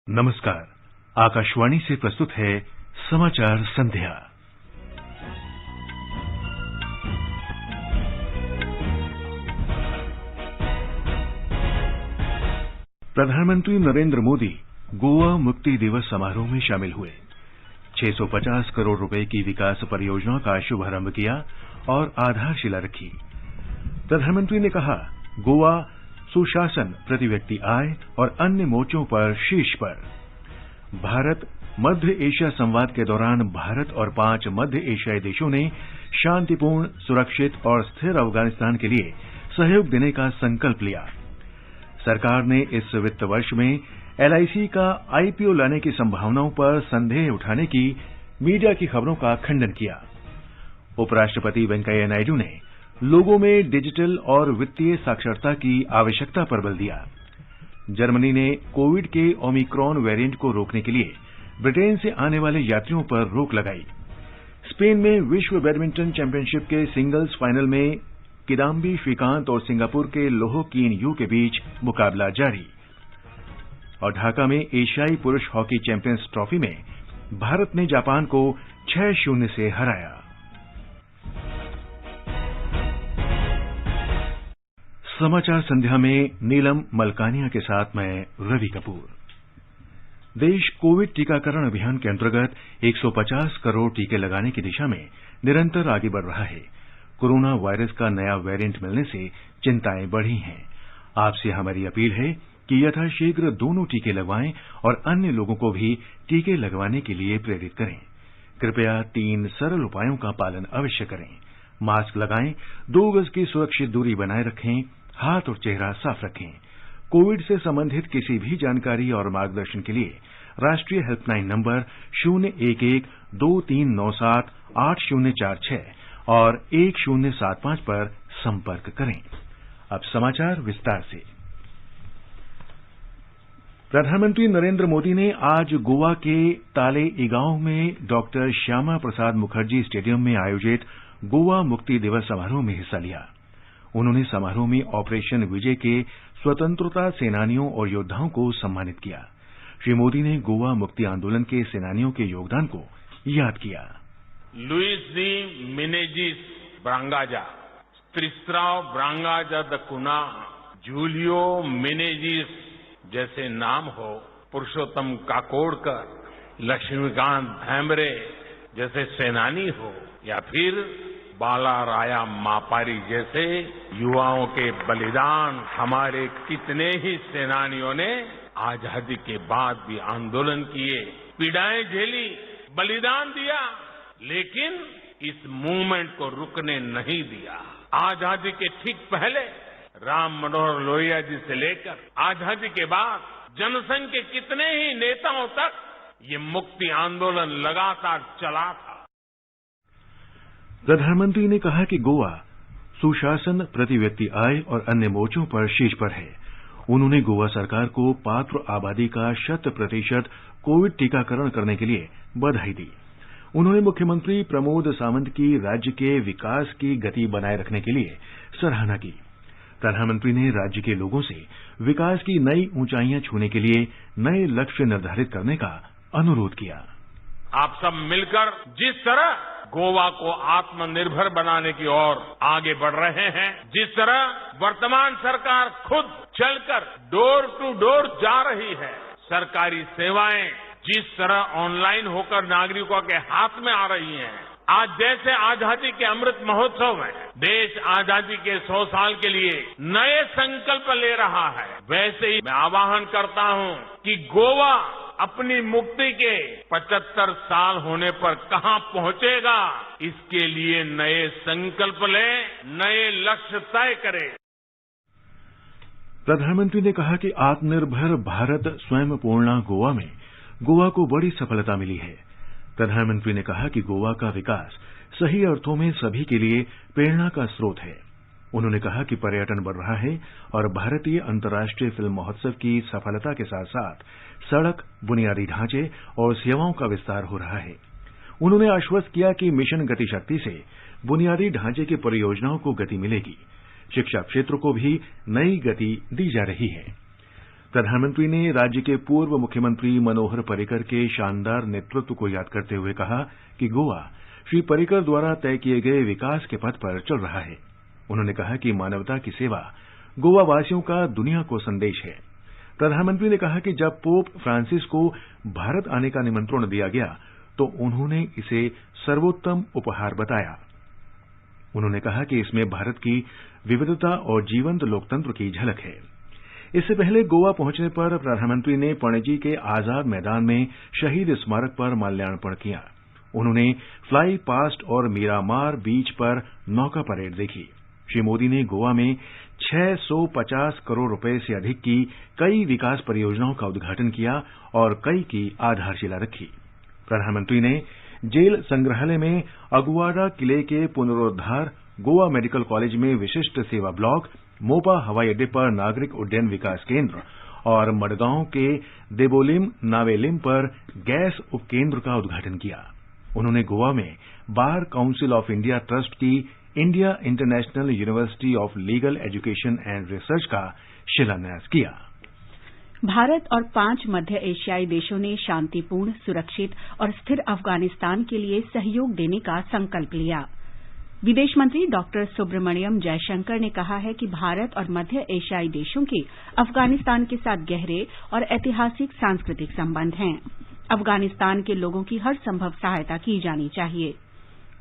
नमस्कार। आकाशवाणी से प्रस्तुत है समाचार संध्या। प्रधानमंत्री नरेंद्र मोदी गोवा मुक्ति दिवस समारोह में शामिल हुए। 650 करोड़ रुपए की विकास परियोजनाओं का शुभारंभ किया और आधारशिला रखी। प्रधानमंत्री ने कहा, गोवा सुशासन, प्रति व्यक्ति आय और अन्य मोर्चों पर शीर्ष पर। भारत मध्य एशिया संवाद के दौरान भारत और 5 मध्य एशियाई देशों ने शांतिपूर्ण, सुरक्षित और स्थिर अफगानिस्तान के लिए सहयोग देने का संकल्प लिया। सरकार ने इस वित्त वर्ष में LIC का IPO लाने की संभावनाओं पर संदेह उठाने की मीडिया की खबरों का खंडन किया। उपराष्ट्रपति वेंकैया नायडू ने लोगों में डिजिटल और वित्तीय साक्षरता की आवश्यकता पर बल दिया। जर्मनी ने कोविड के ओमिक्रॉन वेरिएंट को रोकने के लिए ब्रिटेन से आने वाले यात्रियों पर रोक लगाई। स्पेन में विश्व बैडमिंटन चैंपियनशिप के सिंगल्स फाइनल में किदाम्बी श्रीकांत और सिंगापुर के लोह कीन यू के बीच मुकाबला जारी। और ढाका में एशियाई पुरुष हॉकी चैंपियंस ट्रॉफी में भारत ने जापान को 6-0 से हराया। समाचार संध्या में नीलम मलकानिया के साथ मैं रवि कपूर। देश कोविड टीकाकरण अभियान के अंतर्गत 150 करोड़ टीके लगाने की दिशा में निरंतर आगे बढ़ रहा है। कोरोना वायरस का नया वेरिएंट मिलने से चिंताएं बढ़ी हैं। आपसे हमारी अपील है कि यथाशीघ्र दोनों टीके लगवाएं और अन्य लोगों को भी टीके लगवाने के लिए प्रेरित करें। कृपया 3 सरल उपायों का पालन अवश्य करें। मास्क लगाएं, 2 गज की सुरक्षित दूरी बनाए रखें, हाथ और चेहरा साफ रखें। कोविड से संबंधित किसी भी जानकारी और मार्गदर्शन के लिए राष्ट्रीय हेल्पलाइन नंबर 011-2397-8046 और 1075 पर संपर्क करें। अब समाचार विस्तार से। प्रधानमंत्री नरेंद्र मोदी ने आज गोवा के तालेइगांव में डॉक्टर श्यामा प्रसाद मुखर्जी स्टेडियम में आयोजित गोवा मुक्ति दिवस समारोह में हिस्सा लिया। उन्होंने समारोह में ऑपरेशन विजय के स्वतंत्रता सेनानियों और योद्धाओं को सम्मानित किया। श्री मोदी ने गोवा मुक्ति आंदोलन के सेनानियों के योगदान को याद किया। लुइस डी मिनेजिस ब्रांगाजा, स्त्रिस्राव ब्रांगाजा द कुना, जूलियो मिनेजिस जैसे नाम हो, पुरुषोत्तम काकोडकर, लक्ष्मीकांत भैमरे जैसे सेनानी हो, या फिर बालाराया मापारी जैसे युवाओं के बलिदान, हमारे कितने ही सेनानियों ने आजादी के बाद भी आंदोलन किए, पीड़ाएं झेली, बलिदान दिया, लेकिन इस मूवमेंट को रुकने नहीं दिया। आजादी के ठीक पहले राम मनोहर लोहिया जी से लेकर आजादी के बाद जनसंघ के कितने ही नेताओं तक ये मुक्ति आंदोलन लगातार चला था। प्रधानमंत्री ने कहा कि गोवा सुशासन, प्रति व्यक्ति आय और अन्य मोर्चों पर शीर्ष पर है। उन्होंने गोवा सरकार को पात्र आबादी का 100% कोविड टीकाकरण करने के लिए बधाई दी। उन्होंने मुख्यमंत्री प्रमोद सावंत की राज्य के विकास की गति बनाए रखने के लिए सराहना की। प्रधानमंत्री ने राज्य के लोगों से विकास की नई ऊंचाइयां छूने के लिए नए लक्ष्य निर्धारित करने का अनुरोध किया। आप सब मिलकर जिस तरह गोवा को आत्मनिर्भर बनाने की ओर आगे बढ़ रहे हैं, जिस तरह वर्तमान सरकार खुद चलकर डोर टू डोर जा रही है, सरकारी सेवाएं जिस तरह ऑनलाइन होकर नागरिकों के हाथ में आ रही हैं, आज जैसे आजादी के अमृत महोत्सव में देश आजादी के 100 साल के लिए नए संकल्प ले रहा है, वैसे ही मैं आह्वान करता हूं कि गोवा अपनी मुक्ति के 75 साल होने पर कहां पहुंचेगा, इसके लिए नए संकल्प ले, नए लक्ष्य तय करे। प्रधानमंत्री ने कहा कि आत्मनिर्भर भारत स्वयं पूर्णा गोवा में गोवा को बड़ी सफलता मिली है। प्रधानमंत्री ने कहा कि गोवा का विकास सही अर्थों में सभी के लिए प्रेरणा का स्रोत है। उन्होंने कहा कि पर्यटन बढ़ रहा है और भारतीय अंतर्राष्ट्रीय फिल्म महोत्सव की सफलता के साथ साथ सड़क, बुनियादी ढांचे और सेवाओं का विस्तार हो रहा है। उन्होंने आश्वस्त किया कि मिशन गति शक्ति से बुनियादी ढांचे की परियोजनाओं को गति मिलेगी। शिक्षा क्षेत्र को भी नई गति दी जा रही है। प्रधानमंत्री ने राज्य के पूर्व मुख्यमंत्री मनोहर पर्रिकर के शानदार नेतृत्व को याद करते हुए कहा कि गोवा श्री पर्रिकर द्वारा तय किए गए विकास के पथ पर चल रहा है। उन्होंने कहा कि मानवता की सेवा गोवा वासियों का दुनिया को संदेश है। प्रधानमंत्री ने कहा कि जब पोप फ्रांसिस को भारत आने का निमंत्रण दिया गया तो उन्होंने इसे सर्वोत्तम उपहार बताया। उन्होंने कहा कि इसमें भारत की विविधता और जीवंत लोकतंत्र की झलक है। इससे पहले गोवा पहुंचने पर प्रधानमंत्री ने पणजी के आजाद मैदान में शहीद स्मारक पर माल्यार्पण किया। उन्होंने फ्लाई पास्ट और मीरामार बीच पर नौका परेड देखी। श्री मोदी ने गोवा में 650 करोड़ रुपए से अधिक की कई विकास परियोजनाओं का उद्घाटन किया और कई की आधारशिला रखी। प्रधानमंत्री ने जेल संग्रहालय में अगुवाड़ा किले के पुनरोद्धार, गोवा मेडिकल कॉलेज में विशिष्ट सेवा ब्लॉक, मोपा हवाई अड्डे पर नागरिक उड्डयन विकास केंद्र और मडगांव के देबोलिम नावेलिम पर गैस उपकेंद्र का उद्घाटन किया। उन्होंने गोवा में bar council of India trust की India international university of legal education and research का शिलान्यास किया। भारत और 5 मध्य एशियाई देशों ने शांतिपूर्ण, सुरक्षित और स्थिर अफगानिस्तान के लिए सहयोग देने का संकल्प लिया। विदेश मंत्री डॉक्टर सुब्रमण्यम जयशंकर ने कहा है कि भारत और मध्य एशियाई देशों के अफगानिस्तान के साथ गहरे और ऐतिहासिक सांस्कृतिक संबंध हैं। अफगानिस्तान के लोगों की हर संभव सहायता की जानी चाहिए।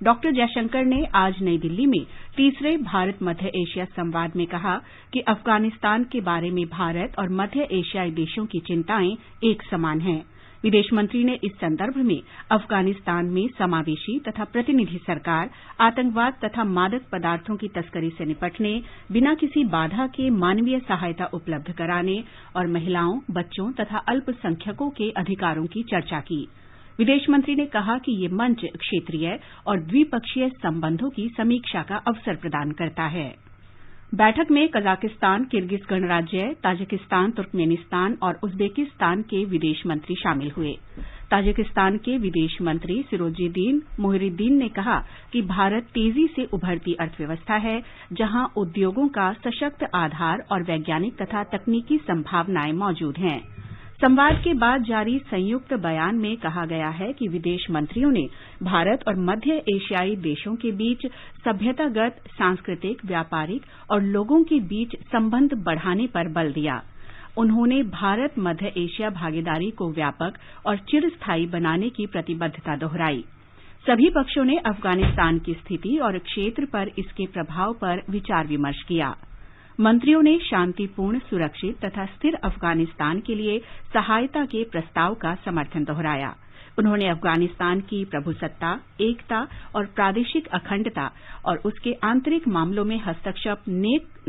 डॉक्टर जयशंकर ने आज नई दिल्ली में तीसरे भारत मध्य एशिया संवाद में कहा कि अफगानिस्तान के बारे में भारत और मध्य एशियाई देशों की चिंताएं एक समान हैं। विदेश मंत्री ने इस संदर्भ में अफगानिस्तान में समावेशी तथा प्रतिनिधि सरकार, आतंकवाद तथा मादक पदार्थों की तस्करी से निपटने, बिना किसी बाधा के मानवीय सहायता उपलब्ध कराने और महिलाओं, बच्चों तथा अल्पसंख्यकों के अधिकारों की चर्चा की। विदेश मंत्री ने कहा कि ये मंच क्षेत्रीय और द्विपक्षीय संबंधों की समीक्षा का अवसर प्रदान करता है। बैठक में कजाकिस्तान, किर्गिज गणराज्य, ताजिकिस्तान, तुर्कमेनिस्तान और उज्बेकिस्तान के विदेश मंत्री शामिल हुए। ताजिकिस्तान के विदेश मंत्री सिरोजिद्दीन मोहिरुद्दीन ने कहा कि भारत तेजी से उभरती अर्थव्यवस्था है, जहां उद्योगों का सशक्त आधार और वैज्ञानिक तथा तकनीकी संभावनाएं मौजूद हैं। संवाद के बाद जारी संयुक्त बयान में कहा गया है कि विदेश मंत्रियों ने भारत और मध्य एशियाई देशों के बीच सभ्यतागत, सांस्कृतिक, व्यापारिक और लोगों के बीच संबंध बढ़ाने पर बल दिया। उन्होंने भारत मध्य एशिया भागीदारी को व्यापक और चिरस्थायी बनाने की प्रतिबद्धता दोहराई। सभी पक्षों ने अफगानिस्तान की स्थिति और क्षेत्र पर इसके प्रभाव पर विचार विमर्श किया। मंत्रियों ने शांतिपूर्ण, सुरक्षित तथा स्थिर अफगानिस्तान के लिए सहायता के प्रस्ताव का समर्थन दोहराया। उन्होंने अफगानिस्तान की प्रभुसत्ता, एकता और प्रादेशिक अखंडता और उसके आंतरिक मामलों में हस्तक्षेप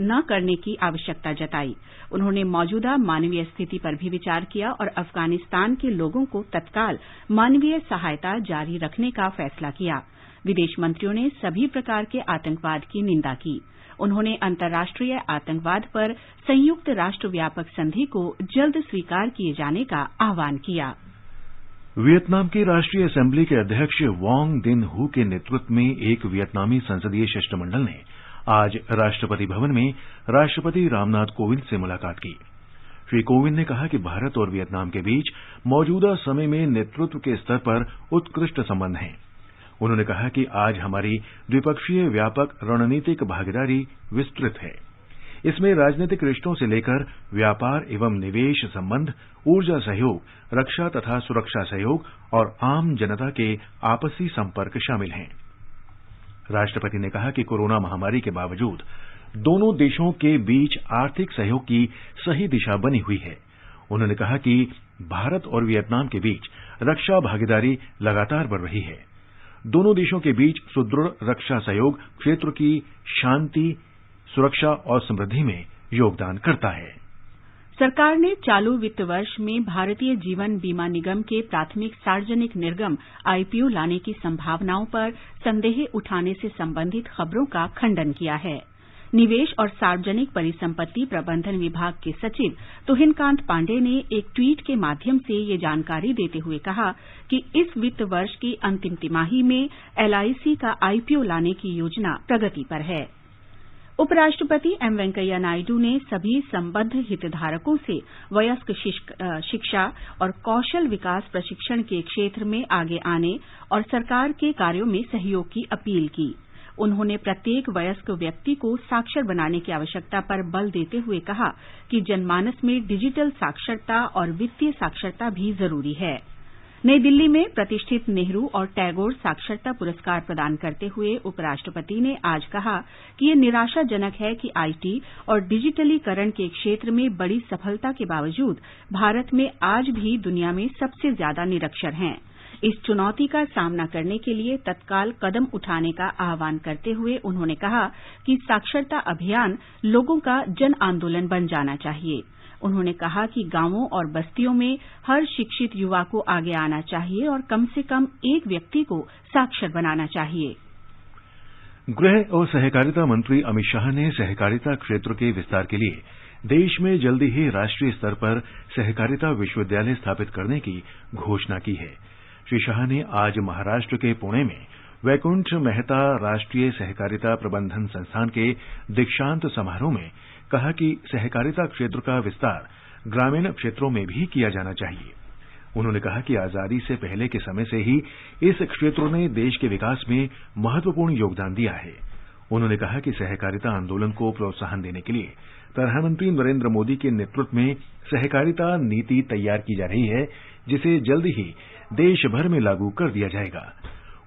न करने की आवश्यकता जताई। उन्होंने मौजूदा मानवीय स्थिति पर भी विचार किया और अफगानिस्तान के लोगों को तत्काल मानवीय सहायता जारी रखने का फैसला किया। विदेश मंत्रियों ने सभी प्रकार के आतंकवाद की निंदा की। उन्होंने अंतर्राष्ट्रीय आतंकवाद पर संयुक्त राष्ट्र व्यापक संधि को जल्द स्वीकार किए जाने का आह्वान किया। वियतनाम की राष्ट्रीय असेंबली के अध्यक्ष वांग दिन हू के नेतृत्व में एक वियतनामी संसदीय शिष्टमंडल ने आज राष्ट्रपति भवन में राष्ट्रपति रामनाथ कोविंद से मुलाकात की। श्री कोविंद ने कहा कि भारत और वियतनाम के बीच मौजूदा समय में नेतृत्व के स्तर पर उत्कृष्ट संबंध हैं। उन्होंने कहा कि आज हमारी द्विपक्षीय व्यापक रणनीतिक भागीदारी विस्तृत है। इसमें राजनीतिक रिश्तों से लेकर व्यापार एवं निवेश संबंध, ऊर्जा सहयोग, रक्षा तथा सुरक्षा सहयोग और आम जनता के आपसी संपर्क शामिल हैं। राष्ट्रपति ने कहा कि कोरोना महामारी के बावजूद दोनों देशों के बीच आर्थिक सहयोग की सही दिशा बनी हुई है। उन्होंने कहा कि भारत और वियतनाम के बीच रक्षा भागीदारी लगातार बढ़ रही है। दोनों देशों के बीच सुदृढ़ रक्षा सहयोग क्षेत्र की शांति, सुरक्षा और समृद्धि में योगदान करता है। सरकार ने चालू वित्त वर्ष में भारतीय जीवन बीमा निगम के प्राथमिक सार्वजनिक निर्गम आईपीओ लाने की संभावनाओं पर संदेह उठाने से संबंधित खबरों का खंडन किया है। निवेश और सार्वजनिक परिसंपत्ति प्रबंधन विभाग के सचिव तुहिनकांत पांडे ने एक ट्वीट के माध्यम से ये जानकारी देते हुए कहा कि इस वित्त वर्ष की अंतिम तिमाही में एलआईसी का आईपीओ लाने की योजना प्रगति पर है। उपराष्ट्रपति एम वेंकैया नायडू ने सभी संबद्ध हितधारकों से वयस्क शिक्षा और कौशल विकास प्रशिक्षण के क्षेत्र में आगे आने और सरकार के कार्यों में सहयोग की अपील की। उन्होंने प्रत्येक वयस्क व्यक्ति को साक्षर बनाने की आवश्यकता पर बल देते हुए कहा कि जनमानस में डिजिटल साक्षरता और वित्तीय साक्षरता भी जरूरी है। नई दिल्ली में प्रतिष्ठित नेहरू और टैगोर साक्षरता पुरस्कार प्रदान करते हुए उपराष्ट्रपति ने आज कहा कि ये निराशाजनक है कि आईटी और डिजिटलीकरण के क्षेत्र में बड़ी सफलता के बावजूद भारत में आज भी दुनिया में सबसे ज्यादा निरक्षर हैं। इस चुनौती का सामना करने के लिए तत्काल कदम उठाने का आह्वान करते हुए उन्होंने कहा कि साक्षरता अभियान लोगों का जन आंदोलन बन जाना चाहिए। उन्होंने कहा कि गांवों और बस्तियों में हर शिक्षित युवा को आगे आना चाहिए और कम से कम एक व्यक्ति को साक्षर बनाना चाहिए। गृह और सहकारिता मंत्री अमित शाह ने सहकारिता क्षेत्र के विस्तार के लिए देश में जल्दी ही राष्ट्रीय स्तर पर सहकारिता विश्वविद्यालय स्थापित करने की घोषणा की है। श्री शाह ने आज महाराष्ट्र के पुणे में वैकुंठ मेहता राष्ट्रीय सहकारिता प्रबंधन संस्थान के दीक्षांत समारोह में कहा कि सहकारिता क्षेत्र का विस्तार ग्रामीण क्षेत्रों में भी किया जाना चाहिए। उन्होंने कहा कि आजादी से पहले के समय से ही इस क्षेत्र ने देश के विकास में महत्वपूर्ण योगदान दिया है। उन्होंने कहा कि सहकारिता आंदोलन को प्रोत्साहन देने के लिए प्रधानमंत्री नरेंद्र मोदी के नेतृत्व में सहकारिता नीति तैयार की जा रही है, जिसे जल्द ही देश भर में लागू कर दिया जाएगा।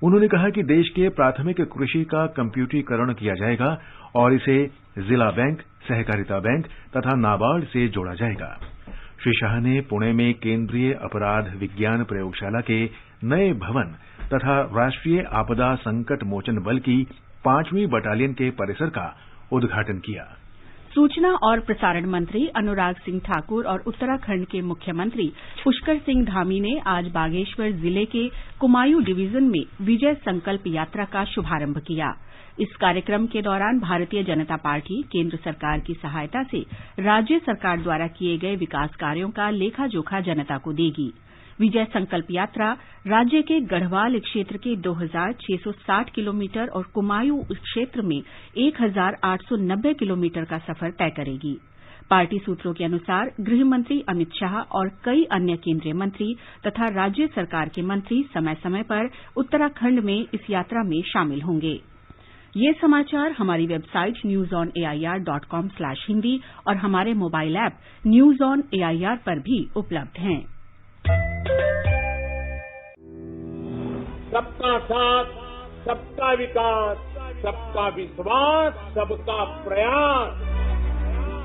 उन्होंने कहा कि देश के प्राथमिक कृषि का कम्प्यूटरीकरण किया जाएगा और इसे जिला बैंक, सहकारिता बैंक तथा नाबार्ड से जोड़ा जाएगा। श्री शाह ने पुणे में केंद्रीय अपराध विज्ञान प्रयोगशाला के नए भवन तथा राष्ट्रीय आपदा संकट मोचन बल की 5वीं बटालियन के परिसर का उद्घाटन किया। सूचना और प्रसारण मंत्री अनुराग सिंह ठाकुर और उत्तराखंड के मुख्यमंत्री पुष्कर सिंह धामी ने आज बागेश्वर जिले के कुमायूं डिवीजन में विजय संकल्प यात्रा का शुभारंभ किया। इस कार्यक्रम के दौरान भारतीय जनता पार्टी केंद्र सरकार की सहायता से राज्य सरकार द्वारा किए गए विकास कार्यों का लेखा जोखा जनता को देगी। विजय संकल्प यात्रा राज्य के गढ़वाल क्षेत्र के 2660 किलोमीटर और कुमायूं क्षेत्र में 1890 किलोमीटर का सफर तय करेगी। पार्टी सूत्रों के अनुसार गृह मंत्री अमित शाह और कई अन्य केंद्रीय मंत्री तथा राज्य सरकार के मंत्री समय समय पर उत्तराखंड में इस यात्रा में शामिल होंगे। ये समाचार हमारी वेबसाइट newsonair.com/hindi और हमारे mobile app news on AIR पर भी उपलब्ध हैं। सबका साथ, सबका विकास, सबका विश्वास, सबका प्रयास।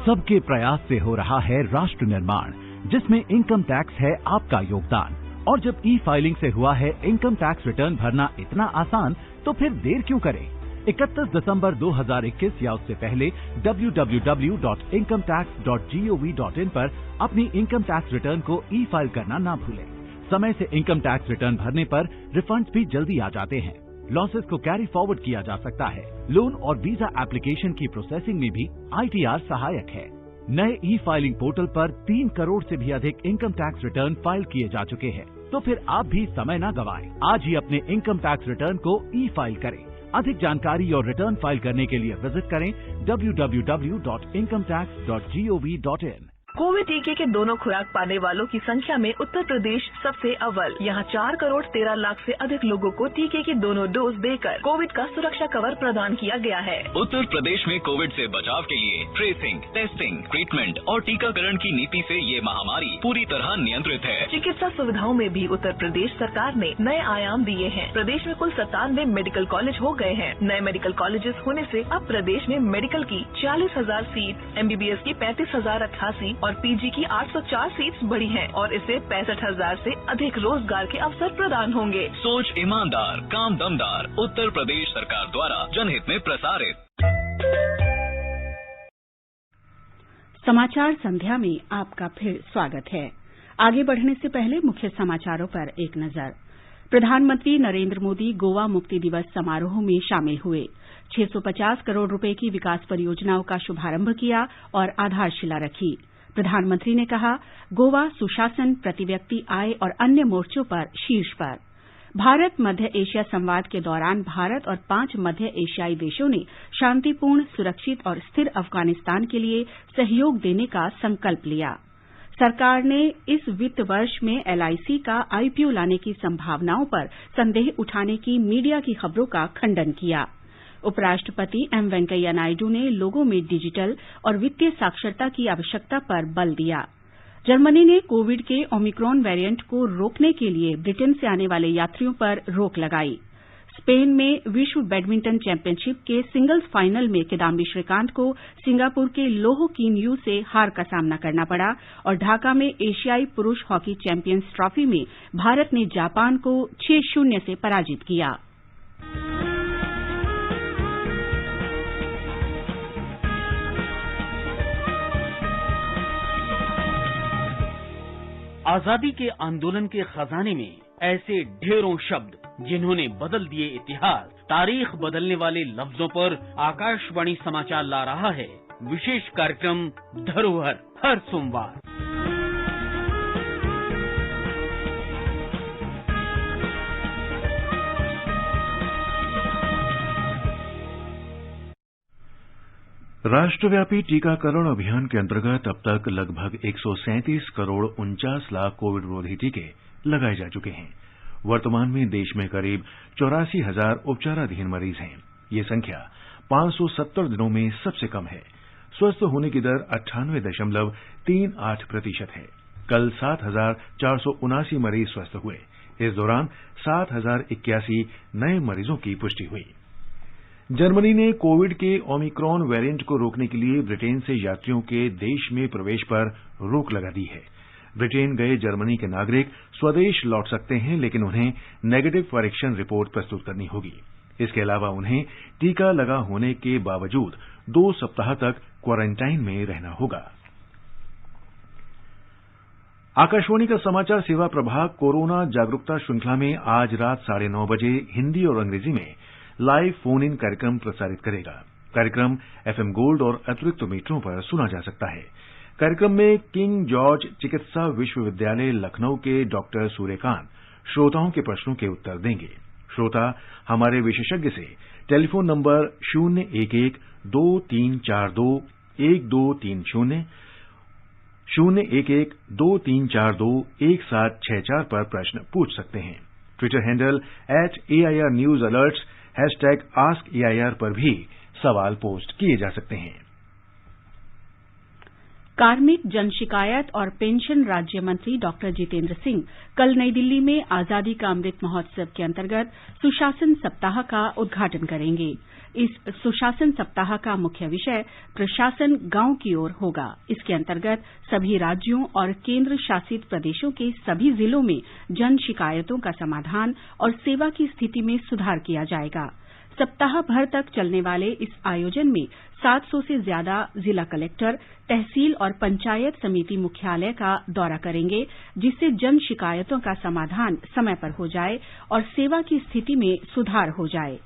सबके प्रयास से हो रहा है राष्ट्र निर्माण, जिसमें इनकम टैक्स है आपका योगदान। और जब ई फाइलिंग से हुआ है इनकम टैक्स रिटर्न भरना इतना आसान, तो फिर देर क्यों करें? 31 दिसंबर 2021 या उससे पहले www.incometax.gov.in पर अपनी इनकम टैक्स रिटर्न को ई फाइल करना ना भूलें। समय से इनकम टैक्स रिटर्न भरने पर रिफंड्स भी जल्दी आ जाते हैं। लॉसेस को कैरी फॉरवर्ड किया जा सकता है। लोन और वीजा एप्लीकेशन की प्रोसेसिंग में भी ITR सहायक है। नए ई फाइलिंग पोर्टल पर 3 करोड़ से भी अधिक इनकम टैक्स रिटर्न फाइल किए जा चुके हैं। तो फिर आप भी समय न गवाएं। आज ही अपने इनकम टैक्स रिटर्न को ई फाइल करें। अधिक जानकारी और रिटर्न फाइल करने के लिए विजिट करें www.incometax.gov.in। कोविड टीके के दोनों खुराक पाने वालों की संख्या में उत्तर प्रदेश सबसे अव्वल। यहाँ 4 करोड़ 13 लाख से अधिक लोगों को टीके की दोनों डोज देकर कोविड का सुरक्षा कवर प्रदान किया गया है। उत्तर प्रदेश में कोविड से बचाव के लिए ट्रेसिंग, टेस्टिंग, ट्रीटमेंट और टीकाकरण की नीति से ये महामारी पूरी तरह नियंत्रित है। चिकित्सा सुविधाओं में भी उत्तर प्रदेश सरकार ने नए आयाम दिए हैं। प्रदेश में कुल 97 मेडिकल कॉलेज हो गए हैं। नए मेडिकल कॉलेजेस होने से अब प्रदेश में मेडिकल की 40,000 सीट, MBBS की 35,088 और PG की 804 सीट्स बढ़ी हैं और इससे 65,000 से अधिक रोजगार के अवसर प्रदान होंगे। सोच ईमानदार, काम दमदार। उत्तर प्रदेश सरकार द्वारा जनहित में प्रसारित। समाचार संध्या में आपका फिर स्वागत है। आगे बढ़ने से पहले मुख्य समाचारों पर एक नजर। प्रधानमंत्री नरेंद्र मोदी गोवा मुक्ति दिवस समारोह में शामिल हुए। 650 करोड़ रुपए की विकास परियोजनाओं का शुभारंभ किया और आधारशिला रखी। प्रधानमंत्री ने कहा, गोवा सुशासन, प्रति व्यक्ति आय और अन्य मोर्चों पर शीर्ष पर। भारत मध्य एशिया संवाद के दौरान भारत और 5 मध्य एशियाई देशों ने शांतिपूर्ण, सुरक्षित और स्थिर अफगानिस्तान के लिए सहयोग देने का संकल्प लिया। सरकार ने इस वित्त वर्ष में LIC का IPO लाने की संभावनाओं पर संदेह उठाने की मीडिया की खबरों का खंडन किया। उपराष्ट्रपति एम वेंकैया नायडू ने लोगों में डिजिटल और वित्तीय साक्षरता की आवश्यकता पर बल दिया। जर्मनी ने कोविड के ओमिक्रॉन वेरिएंट को रोकने के लिए ब्रिटेन से आने वाले यात्रियों पर रोक लगाई। स्पेन में विश्व बैडमिंटन चैंपियनशिप के सिंगल्स फाइनल में किदाम्बी श्रीकांत को सिंगापुर के लोह किन यू से हार का सामना करना पड़ा और ढाका में एशियाई पुरुष हॉकी चैंपियंस ट्रॉफी में भारत ने जापान को 6-0 से पराजित किया। आजादी के आंदोलन के खजाने में ऐसे ढेरों शब्द जिन्होंने बदल दिए इतिहास, तारीख बदलने वाले लफ्जों पर आकाशवाणी समाचार ला रहा है विशेष कार्यक्रम धरोहर हर सोमवार। राष्ट्रव्यापी टीकाकरण अभियान के अंतर्गत अब तक लगभग 137 करोड़ 49 लाख कोविड विरोधी टीके लगाए जा चुके हैं। वर्तमान में देश में करीब 84,000 उपचाराधीन मरीज हैं। ये संख्या 570 दिनों में सबसे कम है। स्वस्थ होने की दर 98.38% है। कल 7,479 मरीज स्वस्थ हुए। इस दौरान 7,081 नए मरीजों की पुष्टि हुई। जर्मनी ने कोविड के ओमिक्रॉन वेरिएंट को रोकने के लिए ब्रिटेन से यात्रियों के देश में प्रवेश पर रोक लगा दी है। ब्रिटेन गए जर्मनी के नागरिक स्वदेश लौट सकते हैं, लेकिन उन्हें नेगेटिव परीक्षण रिपोर्ट प्रस्तुत करनी होगी। इसके अलावा उन्हें टीका लगा होने के बावजूद 2 सप्ताह तक क्वारंटाइन में रहना होगा। आकाशवाणी का समाचार सेवा प्रभाग कोरोना जागरूकता श्रृंखला में आज रात 9:30 बजे हिंदी और अंग्रेजी में लाइव फोन इन कार्यक्रम प्रसारित करेगा। कार्यक्रम FM गोल्ड और अतिरिक्त मीटरों पर सुना जा सकता है। कार्यक्रम में किंग जॉर्ज चिकित्सा विश्वविद्यालय लखनऊ के डॉक्टर सूर्यकांत श्रोताओं के प्रश्नों के उत्तर देंगे। श्रोता हमारे विशेषज्ञ से टेलीफोन नंबर 011-2342-1230, 011-2342-1764 पर प्रश्न पूछ सकते हैं। Twitter handle @AIR News Alerts #AskAIR पर भी सवाल पोस्ट किए जा सकते हैं। कार्मिक, जन शिकायत और पेंशन राज्य मंत्री डॉक्टर जितेंद्र सिंह कल नई दिल्ली में आजादी का अमृत महोत्सव के अंतर्गत सुशासन सप्ताह का उद्घाटन करेंगे। इस सुशासन सप्ताह का मुख्य विषय प्रशासन गांव की ओर होगा। इसके अंतर्गत सभी राज्यों और केंद्र शासित प्रदेशों के सभी जिलों में जन शिकायतों का समाधान और सेवा की स्थिति में सुधार किया जाएगा। सप्ताह भर तक चलने वाले इस आयोजन में 700 से ज्यादा जिला कलेक्टर, तहसील और पंचायत समिति मुख्यालय का दौरा करेंगे, जिससे जन शिकायतों का समाधान समय पर हो जाए और सेवा की स्थिति में सुधार हो जाए।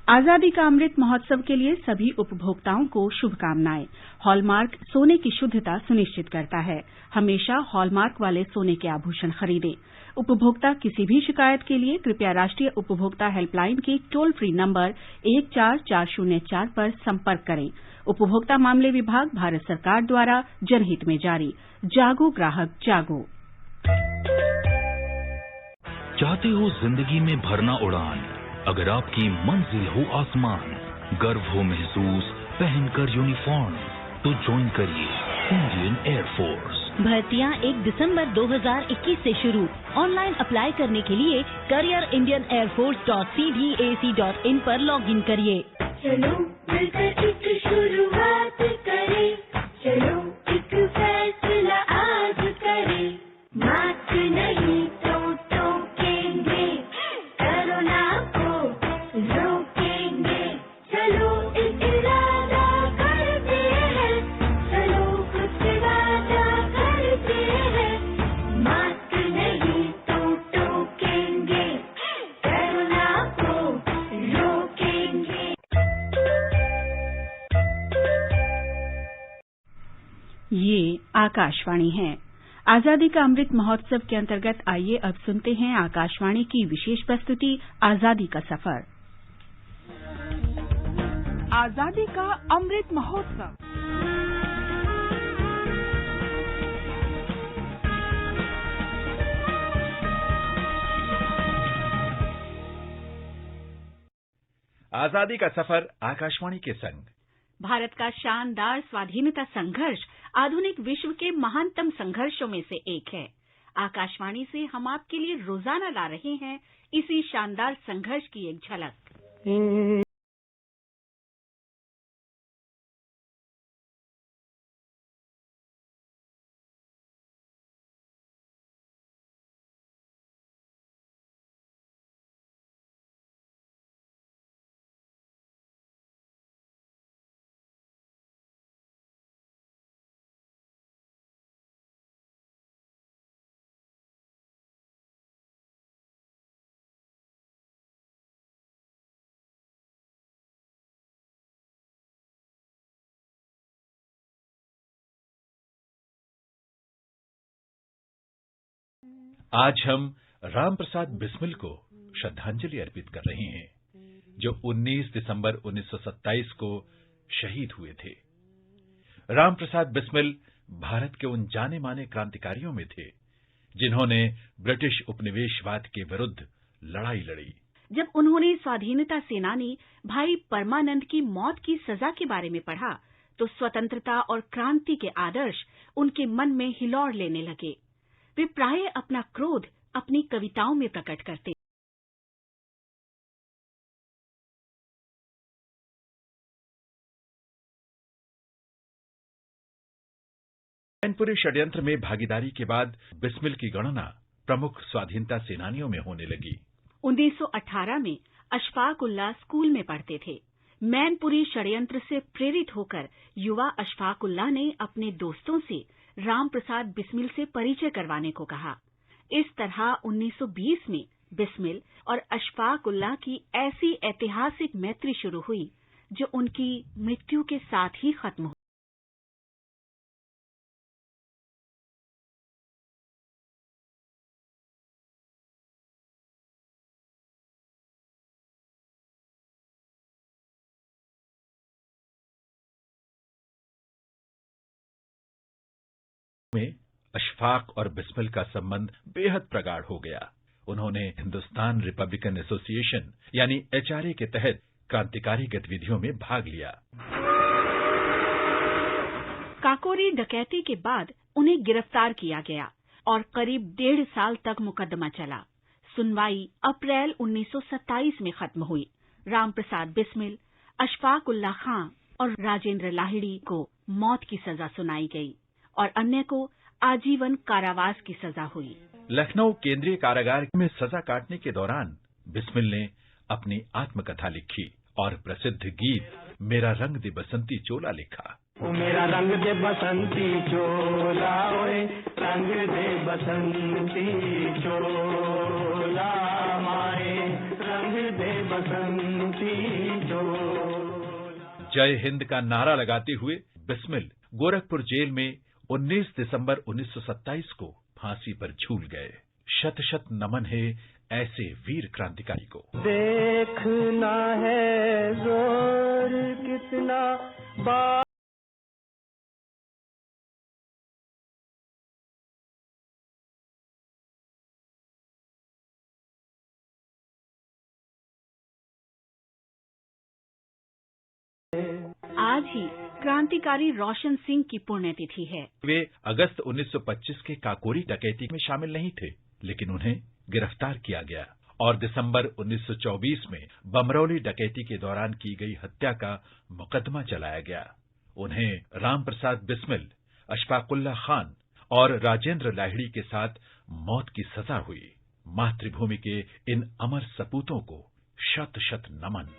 आजादी का अमृत महोत्सव के लिए सभी उपभोक्ताओं को शुभकामनाएं। हॉलमार्क सोने की शुद्धता सुनिश्चित करता है। हमेशा हॉलमार्क वाले सोने के आभूषण खरीदें। उपभोक्ता किसी भी शिकायत के लिए कृपया राष्ट्रीय उपभोक्ता हेल्पलाइन के टोल फ्री नंबर 14404 पर संपर्क करें। उपभोक्ता मामले विभाग, भारत सरकार द्वारा जनहित में जारी। जागो ग्राहक जागो। चाहते हो जिंदगी में भरना उड़ान, अगर आपकी मंजिल हो आसमान, गर्व हो महसूस पहनकर यूनिफॉर्म, तो ज्वाइन करिए इंडियन एयरफोर्स। भर्तियां 1 दिसंबर 2021 से शुरू। ऑनलाइन अप्लाई करने के लिए careerindianairforce.cdac.in पर लॉगिन करिए। चलो मिलकर एक शुरुआत करें, चलो एक फैसला आज करें, मास्क नहीं तो टोकेंगे, कोरोना को रोकेंगे, चलो एक इरादा करते हैं, चलो कुछ वादा करते हैं, मास्क नहीं तो टोकेंगे, कोरोना को रोकेंगे। ये आकाशवाणी है। आजादी का अमृत महोत्सव के अंतर्गत आइए अब सुनते हैं आकाशवाणी की विशेष प्रस्तुति आजादी का सफर। आजादी का अमृत महोत्सव। आजादी का सफर आकाशवाणी के संग। भारत का शानदार स्वाधीनता संघर्ष आधुनिक विश्व के महानतम संघर्षों में से एक है। आकाशवाणी से हम आपके लिए रोजाना ला रहे हैं इसी शानदार संघर्ष की एक झलक। आज हम राम प्रसाद बिस्मिल को श्रद्धांजलि अर्पित कर रहे हैं, जो 19 दिसंबर 1927 को शहीद हुए थे। राम प्रसाद बिस्मिल भारत के उन जाने माने क्रांतिकारियों में थे जिन्होंने ब्रिटिश उपनिवेशवाद के विरुद्ध लड़ाई लड़ी। जब उन्होंने स्वाधीनता सेनानी भाई परमानंद की मौत की सजा के बारे में पढ़ा तो स्वतंत्रता और क्रांति के आदर्श उनके मन में हिलोर लेने लगे। वे प्रायः अपना क्रोध अपनी कविताओं में प्रकट करते। मैनपुरी षड्यंत्र में भागीदारी के बाद बिस्मिल की गणना प्रमुख स्वाधीनता सेनानियों में होने लगी। 1918 में अशफाक उल्लाह स्कूल में पढ़ते थे। मैनपुरी षड्यंत्र से प्रेरित होकर युवा अशफाक उल्लाह ने अपने दोस्तों से राम प्रसाद बिस्मिल से परिचय करवाने को कहा। इस तरह 1920 में बिस्मिल और अशफाक उल्लाह की ऐसी ऐतिहासिक मैत्री शुरू हुई जो उनकी मृत्यु के साथ ही खत्म हुई। में अशफाक और बिस्मिल का संबंध बेहद प्रगाढ़ हो गया। उन्होंने हिंदुस्तान रिपब्लिकन एसोसिएशन यानी एचआरए के तहत क्रांतिकारी गतिविधियों में भाग लिया। काकोरी डकैती के बाद उन्हें गिरफ्तार किया गया और करीब 1.5 साल तक मुकदमा चला। सुनवाई अप्रैल 1927 में खत्म हुई। राम प्रसाद बिस्मिल, अशफाक उल्लाह खां और राजेंद्र लाहिड़ी को मौत की सजा सुनाई गई और अन्य को आजीवन कारावास की सजा हुई। लखनऊ केंद्रीय कारागार में सजा काटने के दौरान बिस्मिल ने अपनी आत्मकथा लिखी और प्रसिद्ध गीत मेरा रंग दे बसंती चोला लिखा। मेरा रंग दे बसंती चोला, ओए रंग दे बसंती चोला, माए रंग दे बसंती चोला। जय हिंद का नारा लगाते हुए बिस्मिल गोरखपुर जेल में 19 दिसंबर 1927 को फांसी पर झूल गए। शत शत नमन है ऐसे वीर क्रांतिकारी को। देखना है जोर कितना आज ही क्रांतिकारी रोशन सिंह की पुण्यतिथि है। वे अगस्त 1925 के काकोरी डकैती में शामिल नहीं थे, लेकिन उन्हें गिरफ्तार किया गया और दिसंबर 1924 में बमरौली डकैती के दौरान की गई हत्या का मुकदमा चलाया गया। उन्हें राम प्रसाद बिस्मिल, अशफाक उल्लाह खान और राजेंद्र लाहिड़ी के साथ मौत की सजा हुई। मातृभूमि के इन अमर सपूतों को शत शत नमन।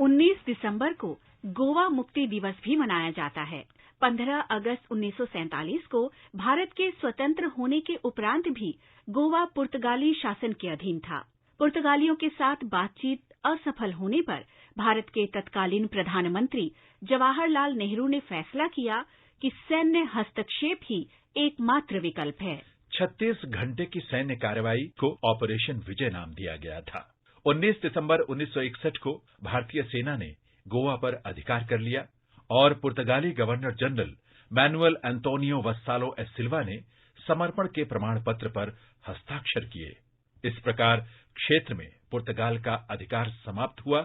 19 दिसंबर को गोवा मुक्ति दिवस भी मनाया जाता है। 15 अगस्त 1947 को भारत के स्वतंत्र होने के उपरांत भी गोवा पुर्तगाली शासन के अधीन था। पुर्तगालियों के साथ बातचीत असफल होने पर भारत के तत्कालीन प्रधानमंत्री जवाहरलाल नेहरू ने फैसला किया कि सैन्य हस्तक्षेप ही एकमात्र विकल्प है। 36 घंटे की सैन्य कार्रवाई को ऑपरेशन विजय नाम दिया गया था। 19 दिसंबर 1961 को भारतीय सेना ने गोवा पर अधिकार कर लिया और पुर्तगाली governor general Manuel Antonio Vassalo e Silva ने समर्पण के प्रमाण पत्र पर हस्ताक्षर किए। इस प्रकार क्षेत्र में पुर्तगाल का अधिकार समाप्त हुआ।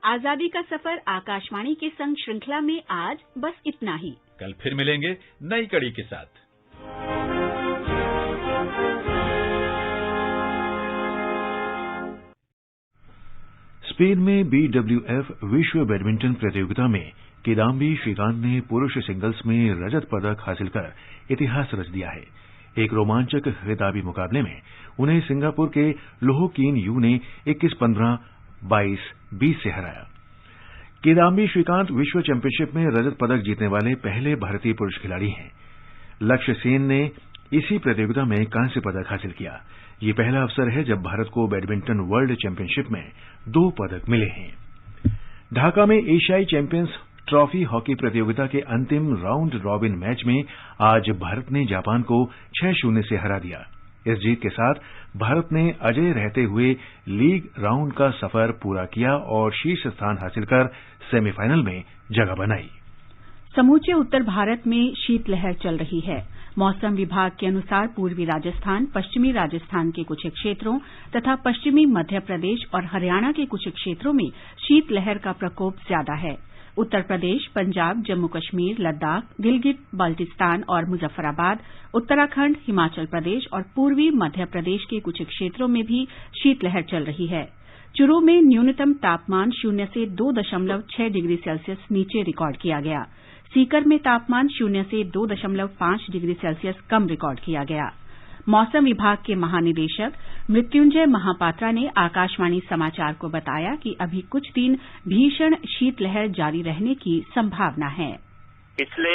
आजादी का सफर आकाशवाणी के संग श्रृंखला में आज बस इतना ही। कल फिर मिलेंगे नई कड़ी के साथ। स्पेन में BWF विश्व बैडमिंटन प्रतियोगिता में किदाम्बी श्रीकांत ने पुरुष सिंगल्स में रजत पदक हासिल कर इतिहास रच दिया है। एक रोमांचक खिताबी मुकाबले में उन्हें सिंगापुर के लोह कीन यू ने 21-15, 22-20 से हराया। किदाम्बी श्रीकांत विश्व चैंपियनशिप में रजत पदक जीतने वाले पहले भारतीय पुरुष खिलाड़ी हैं। लक्ष्य सेन ने इसी प्रतियोगिता में कांस्य पदक हासिल किया। ये पहला अवसर है जब भारत को बैडमिंटन वर्ल्ड चैंपियनशिप में 2 पदक मिले हैं। ढाका में एशियाई चैंपियंस ट्रॉफी हॉकी प्रतियोगिता के अंतिम राउंड रॉबिन मैच में आज भारत ने जापान को 6-0 से हरा दिया। इस जीत के साथ भारत ने अजेय रहते हुए लीग राउंड का सफर पूरा किया और शीर्ष स्थान हासिल कर सेमीफाइनल में जगह बनाई। समूचे उत्तर भारत में शीतलहर चल रही है। मौसम विभाग के अनुसार पूर्वी राजस्थान, पश्चिमी राजस्थान के कुछ क्षेत्रों तथा पश्चिमी मध्य प्रदेश और हरियाणा के कुछ क्षेत्रों में शीतलहर का प्रकोप ज्यादा है। उत्तर प्रदेश, पंजाब, जम्मू कश्मीर, लद्दाख, गिलगित बाल्टिस्तान और मुजफ्फराबाद, उत्तराखंड, हिमाचल प्रदेश और पूर्वी मध्य प्रदेश के कुछ क्षेत्रों में भी शीतलहर चल रही है। चूरू में न्यूनतम तापमान 0 से 2.6 डिग्री सेल्सियस नीचे रिकॉर्ड किया गया। सीकर में तापमान 0 से 2.5 डिग्री सेल्सियस कम रिकॉर्ड किया गया। मौसम विभाग के महानिदेशक मृत्युंजय महापात्रा ने आकाशवाणी समाचार को बताया कि अभी कुछ दिन भीषण शीतलहर जारी रहने की संभावना है। पिछले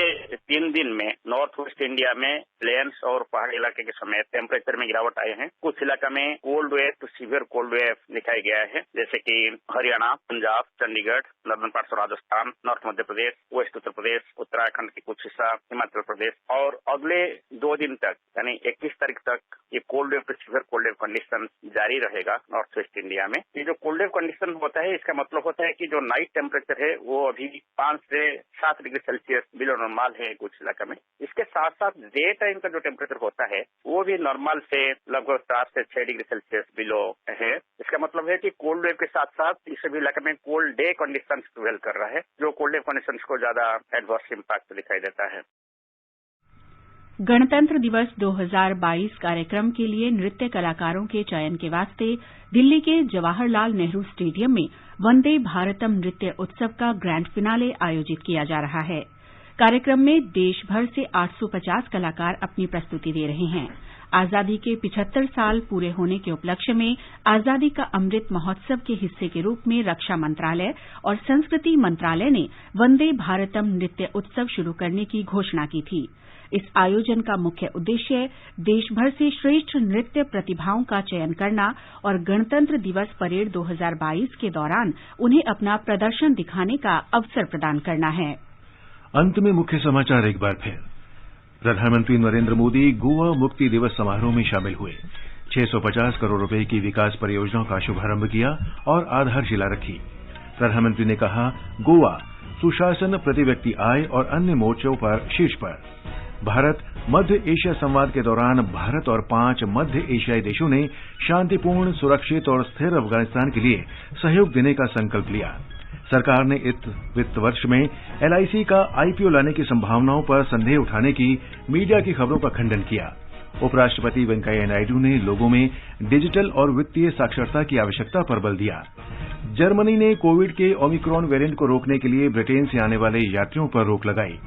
3 दिन में नॉर्थ वेस्ट इंडिया में प्लेन्स और पहाड़ी इलाके के समेत टेम्परेचर में गिरावट आए हैं। कुछ इलाका में cold wave to severe cold wave दिखाई गया है, जैसे कि Haryana, Punjab, Chandigarh, northern parts of Rajasthan, north Madhya Pradesh, west Uttar Pradesh, Uttarakhand के कुछ हिस्सा, हिमाचल प्रदेश। और अगले 2 दिन तक यानी 21 तारीख तक ये cold wave to severe cold wave condition जारी रहेगा नॉर्थ वेस्ट इंडिया में। ये जो कोल्ड वेव कंडीशन होता है, इसका मतलब होता है कि जो नाइट टेम्परेचर है वो अभी 5 से 7 डिग्री सेल्सियस बिलो नॉर्मल है कुछ इलाका में। इसके साथ साथ डे टाइम का जो टेम्परेचर होता है वो भी नॉर्मल से लगभग 4 से 6 डिग्री सेल्सियस बिलो है। इसका मतलब है कि कोल्ड वेव के साथ साथ इस सभी इलाके में कोल्ड डे कंडीशन प्रिवेल कर रहा है, जो कोल्ड वेव कंडीशन को ज्यादा एडवर्स इम्पैक्ट दिखाई देता है। गणतंत्र दिवस 2022 कार्यक्रम के लिए नृत्य कलाकारों के चयन के वास्ते दिल्ली के जवाहरलाल नेहरू स्टेडियम में वंदे भारतम नृत्य उत्सव का ग्रैंड फिनाले आयोजित किया जा रहा है। कार्यक्रम में देश भर से 850 कलाकार अपनी प्रस्तुति दे रहे हैं। आजादी के 75 साल पूरे होने के उपलक्ष्य में आजादी का अमृत महोत्सव के हिस्से के रूप में रक्षा मंत्रालय और संस्कृति मंत्रालय ने वंदे भारतम नृत्य उत्सव शुरू करने की घोषणा की थी। इस आयोजन का मुख्य उद्देश्य देश भर से श्रेष्ठ नृत्य प्रतिभाओं का चयन करना और गणतंत्र दिवस परेड 2022 के दौरान उन्हें अपना प्रदर्शन दिखाने का अवसर प्रदान करना है। अंत में मुख्य समाचार एक बार फिर। प्रधानमंत्री नरेंद्र मोदी गोवा मुक्ति दिवस समारोह में शामिल हुए। 650 करोड़ रुपए की विकास परियोजनाओं का शुभारंभ किया और आधारशिला रखी। प्रधानमंत्री ने कहा, गोवा सुशासन, प्रति व्यक्ति आय और अन्य मोर्चों पर शीर्ष पर। भारत मध्य एशिया संवाद के दौरान भारत और 5 मध्य एशियाई देशों ने शांतिपूर्ण, सुरक्षित और स्थिर अफगानिस्तान के लिए सहयोग देने का संकल्प लिया। सरकार ने इस वित्त वर्ष में LIC का IPO लाने की संभावनाओं पर संदेह उठाने की मीडिया की खबरों का खंडन किया। उपराष्ट्रपति वेंकैया नायडू ने लोगों में डिजिटल और वित्तीय साक्षरता की आवश्यकता पर बल दिया। जर्मनी ने कोविड के ओमिक्रॉन वेरिएंट को रोकने के लिए ब्रिटेन से आने वाले यात्रियों पर रोक लगाई।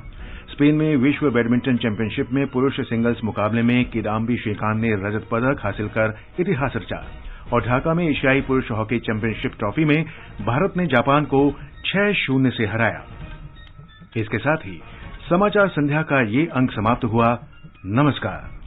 स्पेन में विश्व बैडमिंटन चैंपियनशिप में पुरुष सिंगल्स मुकाबले में किदाम्बी श्रीकांत ने रजत पदक हासिल कर इतिहास रचा और ढाका में एशियाई पुरुष हॉकी चैंपियनशिप ट्रॉफी में भारत ने जापान को 6-0 से हराया। इसके साथ ही समाचार संध्या का ये अंक समाप्त हुआ। नमस्कार।